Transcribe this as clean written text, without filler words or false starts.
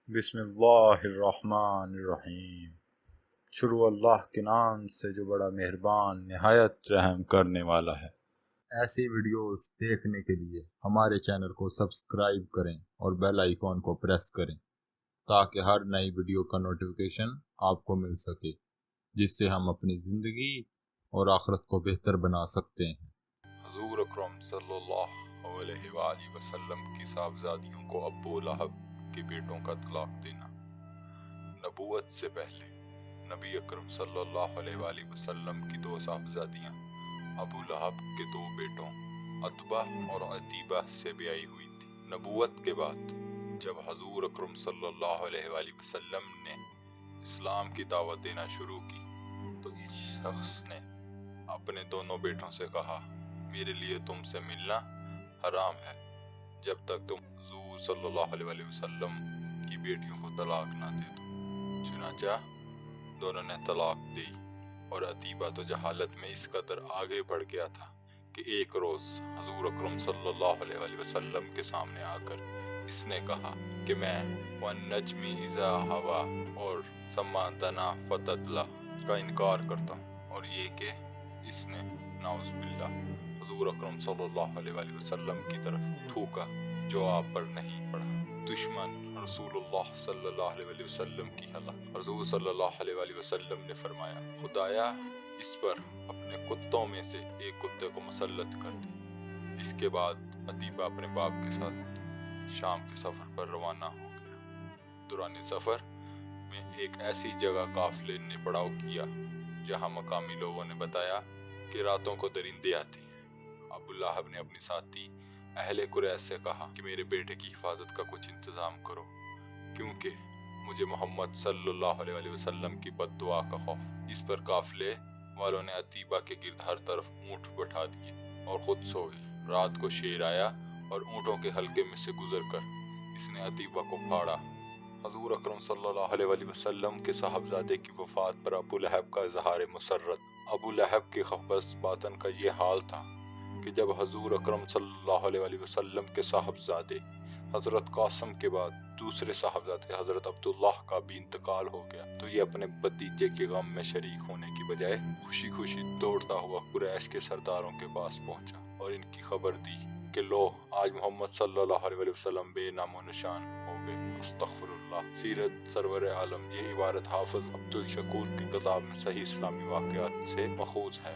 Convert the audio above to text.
بسم اللہ الرحمن الرحیم۔ شروع اللہ کے نام سے جو بڑا مہربان نہایت رحم کرنے والا ہے۔ ایسی ویڈیوز دیکھنے کے لیے ہمارے چینل کو سبسکرائب کریں اور بیل آئیکن کو پریس کریں تاکہ ہر نئی ویڈیو کا نوٹیفیکیشن آپ کو مل سکے، جس سے ہم اپنی زندگی اور آخرت کو بہتر بنا سکتے ہیں۔ حضور اکرم صلی اللہ علیہ وآلہ وسلم کی صاحبزادیوں کو ابو لہب کے بیٹوں کا طلاق دینا۔ نبوت سے پہلے نبی اکرم صلی اللہ علیہ وآلہ وسلم کی دو صاحبزادیاں ابو لہب کے دو بیٹوں عتبہ اور عتیبہ سے بیائی ہوئی تھی۔ نبوت کے بعد جب حضور اکرم صلی اللہ علیہ وآلہ وسلم نے اسلام کی دعوت دینا شروع کی تو اس شخص نے اپنے دونوں بیٹوں سے کہا، میرے لیے تم سے ملنا حرام ہے جب تک تم حضور صلی اللہ علیہ وآلہ وسلم کی بیٹیوں کو طلاق نہ دے دو۔ چنانچہ دونوں نے طلاق دی، اور عتیبہ تو جہالت میں اس قدر آگے بڑھ گیا تھا کہ ایک روز حضور اکرم صلی اللہ علیہ وآلہ وسلم کے سامنے آ کر اس نے کہا کہ میں وَالنَّجْمِ إِذَا هَوَى اور سَمَّا دَنَا فَتَدْلَى کا انکار کرتا ہوں، اور یہ کہ اس نے نعوذ باللہ حضور اکرم صلی اللہ علیہ وآلہ وسلم کی طرف تھوکا جو آپ پر نہیں پڑا۔ دشمن رسول اللہ صلی اللہ علیہ وآلہ وسلم کی حالت۔ حضور صلی اللہ علیہ وآلہ وسلم نے فرمایا، خدایا اس پر اپنے کتوں میں سے ایک کتے کو مسلط کر دے۔ اس کے بعد عتیبہ اپنے باپ کے ساتھ شام کے سفر پر روانہ ہو گیا۔ دوران سفر میں ایک ایسی جگہ قافلے نے پڑاؤ کیا جہاں مقامی لوگوں نے بتایا کہ راتوں کو درندے آتے ہیں۔ ابو لہب نے اپنی ساتھی اہل قریش سے کہا کہ میرے بیٹے کی حفاظت کا کچھ انتظام کرو، کیونکہ مجھے محمد صلی اللہ علیہ وآلہ وسلم کی بد دعا کا خوف۔ اس پر قافلے والوں نے عتیبہ کے گرد ہر طرف اونٹ بٹھا دیے اور خود سو گئے۔ رات کو شیر آیا اور اونٹوں کے حلقے میں سے گزر کر اس نے عتیبہ کو پھاڑا۔ حضور اکرم صلی اللہ علیہ وآلہ وسلم کے صاحبزادے کی وفات پر ابو لہب کا اظہار مسرت۔ ابو لہب کے خبث باطن کا یہ حال تھا کہ جب حضور اکرم صلی اللہ علیہ وآلہ وسلم کے صاحبزادے حضرت قاسم کے بعد دوسرے صاحبزادے حضرت عبداللہ کا بھی انتقال ہو گیا تو یہ اپنے بھتیجے کے غم میں شریک ہونے کی بجائے خوشی خوشی دوڑتا ہوا قریش کے سرداروں کے پاس پہنچا اور ان کی خبر دی کہ لو آج محمد صلی اللہ علیہ وسلم بے نام و نشان ہو گئے۔ استغفر اللہ۔ سیرت سرور عالم، یہ عبارت حافظ عبد الشکور کی کتاب میں صحیح اسلامی واقعات سے ماخوذ ہے۔